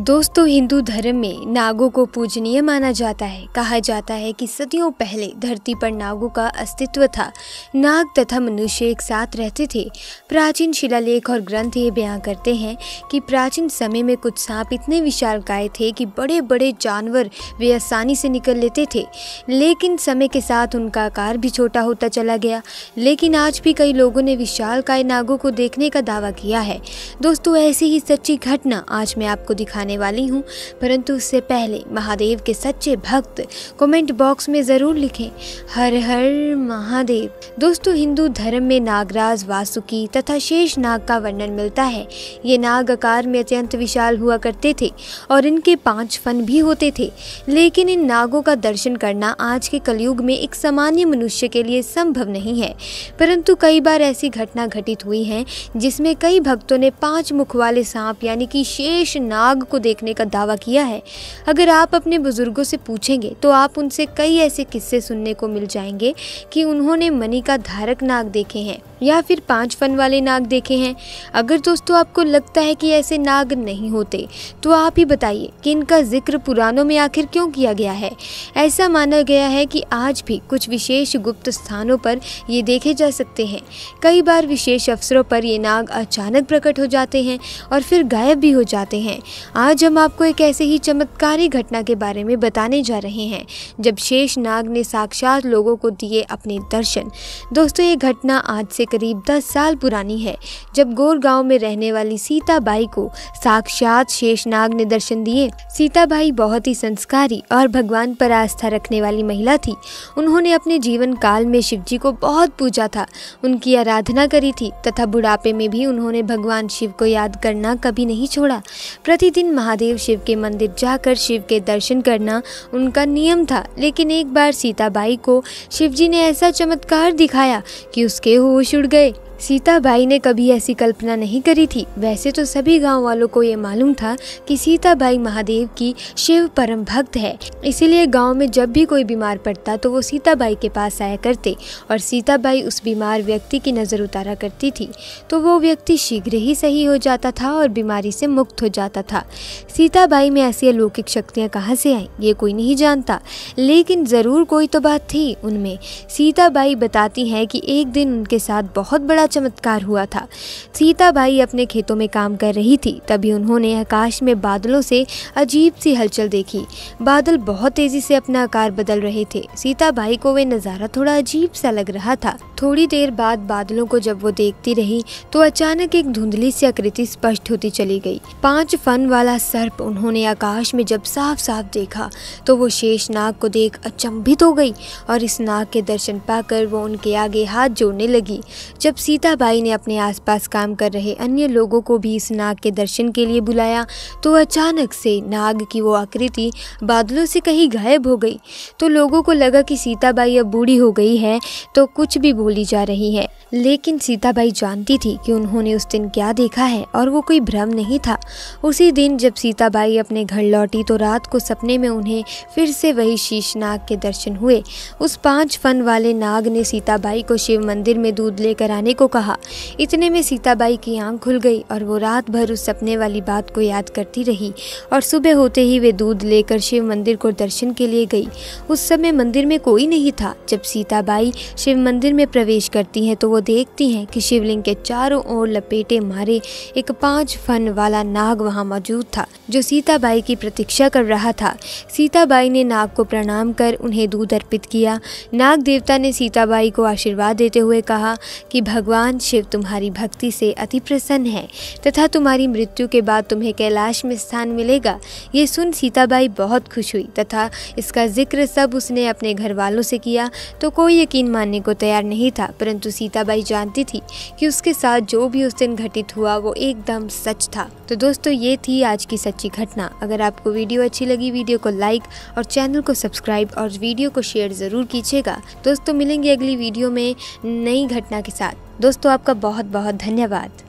दोस्तों, हिंदू धर्म में नागों को पूजनीय माना जाता है। कहा जाता है कि सदियों पहले धरती पर नागों का अस्तित्व था। नाग तथा मनुष्य एक साथ रहते थे। प्राचीन शिलालेख और ग्रंथ ये बयां करते हैं कि प्राचीन समय में कुछ सांप इतने विशालकाय थे कि बड़े बड़े जानवर वे आसानी से निकल लेते थे, लेकिन समय के साथ उनका आकार भी छोटा होता चला गया। लेकिन आज भी कई लोगों ने विशालकाय नागों को देखने का दावा किया है। दोस्तों, ऐसी ही सच्ची घटना आज मैं आपको दिखाने वाली हूँ, परंतु उससे पहले महादेव के सच्चे भक्त कमेंट बॉक्स में जरूर लिखें हर हर महादेव। दोस्तों, हिंदू धर्म में नागराज, वासुकी तथा शेष नाग का वर्णन मिलता है। ये नाग आकार में अत्यंत विशाल हुआ करते थे और इनके 5 फन भी होते थे। लेकिन इन नागों का दर्शन करना आज के कलयुग में एक सामान्य मनुष्य के लिए संभव नहीं है, परंतु कई बार ऐसी घटना घटित हुई है जिसमें कई भक्तों ने 5 मुख वाले सांप यानी कि शेष नाग को देखने का दावा किया है। अगर आप अपने बुजुर्गों से पूछेंगे तो आप उनसे कई ऐसे किस्से सुनने को मिल जाएंगे कि उन्होंने मणि का धारक नाग देखे हैं या फिर 5 फन वाले नाग देखे हैं। अगर दोस्तों आपको लगता है कि ऐसे नाग नहीं होते तो आप ही बताइए कि इनका जिक्र पुराणों में आखिर क्यों किया गया है। ऐसा माना गया है कि आज भी कुछ विशेष गुप्त स्थानों पर ये देखे जा सकते हैं। कई बार विशेष अवसरों पर ये नाग अचानक प्रकट हो जाते हैं और फिर गायब भी हो जाते हैं। आज हम आपको एक ऐसे ही चमत्कारी घटना के बारे में बताने जा रहे हैं जब शेष नाग ने साक्षात लोगों को दिए अपने दर्शन। दोस्तों, ये घटना आज से करीब 10 साल पुरानी है, जब गोर गांव में रहने वाली सीताबाई को साक्षात शेषनाग ने दर्शन दिए। सीताबाई बहुत ही संस्कारी और भगवान पर आस्था रखने वाली महिला थी। उन्होंने अपने जीवन काल में शिव जी को बहुत पूजा था, उनकी आराधना करी थी तथा बुढ़ापे में भी उन्होंने भगवान शिव को याद करना कभी नहीं छोड़ा। प्रतिदिन महादेव शिव के मंदिर जाकर शिव के दर्शन करना उनका नियम था। लेकिन एक बार सीताबाई को शिव जी ने ऐसा चमत्कार दिखाया कि उसके होश उड़ गए। सीताबाई ने कभी ऐसी कल्पना नहीं करी थी। वैसे तो सभी गांव वालों को ये मालूम था कि सीताबाई महादेव की शिव परम भक्त है, इसीलिए गांव में जब भी कोई बीमार पड़ता तो वो सीताबाई के पास आया करते और सीताबाई उस बीमार व्यक्ति की नज़र उतारा करती थी, तो वो व्यक्ति शीघ्र ही सही हो जाता था और बीमारी से मुक्त हो जाता था। सीताबाई में ऐसी अलौकिक शक्तियाँ कहाँ से आई ये कोई नहीं जानता, लेकिन ज़रूर कोई तो बात थी उनमें। सीताबाई बताती हैं कि एक दिन उनके साथ बहुत बड़ा चमत्कार हुआ था। सीताबाई अपने खेतों में काम कर रही थी, तभी उन्होंने आकाश में बादलों से अजीब सी हलचल देखी। बादल बहुत तेजी से अपना आकार बदल रहे थे। सीताबाई को वे नज़ारा थोड़ा अजीब सा लग रहा था। थोड़ी देर बाद बादलों को जब वो देखती रही तो अचानक एक धुंधली सी आकृति स्पष्ट होती चली गई। 5 फन वाला सर्प उन्होंने आकाश में जब साफ साफ देखा तो वो शेष नाग को देख अचंभित हो गई और इस नाग के दर्शन पाकर वो उनके आगे हाथ जोड़ने लगी। जब सीताबाई ने अपने आसपास काम कर रहे अन्य लोगों को भी इस नाग के दर्शन के लिए बुलाया तो अचानक से नाग की वो आकृति बादलों से कहीं गायब हो गई। तो लोगों को लगा कि सीताबाई अब बूढ़ी हो गई है तो कुछ भी बोली जा रही है, लेकिन सीताबाई जानती थी कि उन्होंने उस दिन क्या देखा है और वो कोई भ्रम नहीं था। उसी दिन जब सीताबाई अपने घर लौटी तो रात को सपने में उन्हें फिर से वही शीशनाग के दर्शन हुए। उस 5 फन वाले नाग ने सीताबाई को शिव मंदिर में दूध लेकर आने को कहा। इतने में सीताबाई की आंख खुल गई और वो रात भर उस सपने वाली बात को याद करती रही और सुबह होते ही वे दूध लेकर शिव मंदिर को दर्शन के लिए गई। उस समय मंदिर में कोई नहीं था। जब सीताबाई शिव मंदिर में प्रवेश करती हैं तो वो देखती हैं कि शिवलिंग के चारों ओर लपेटे मारे एक 5 फन वाला नाग वहां मौजूद था, जो सीताबाई की प्रतीक्षा कर रहा था। सीताबाई ने नाग को प्रणाम कर उन्हें दूध अर्पित किया। नाग देवता ने सीताबाई को आशीर्वाद देते हुए कहा कि भगवान शिव तुम्हारी भक्ति से अति प्रसन्न है तथा तुम्हारी मृत्यु के बाद तुम्हें कैलाश में स्थान मिलेगा। ये सुन सीताबाई बहुत खुश हुई तथा इसका जिक्र सब उसने अपने घर वालों से किया तो कोई यकीन मानने को तैयार नहीं था, परंतु सीताबाई जानती थी कि उसके साथ जो भी उस दिन घटित हुआ वो एकदम सच था। तो दोस्तों, ये थी आज की सच्ची घटना। अगर आपको वीडियो अच्छी लगी, वीडियो को लाइक और चैनल को सब्सक्राइब और वीडियो को शेयर ज़रूर कीजिएगा। दोस्तों, मिलेंगे अगली वीडियो में नई घटना के साथ। दोस्तों, आपका बहुत बहुत धन्यवाद।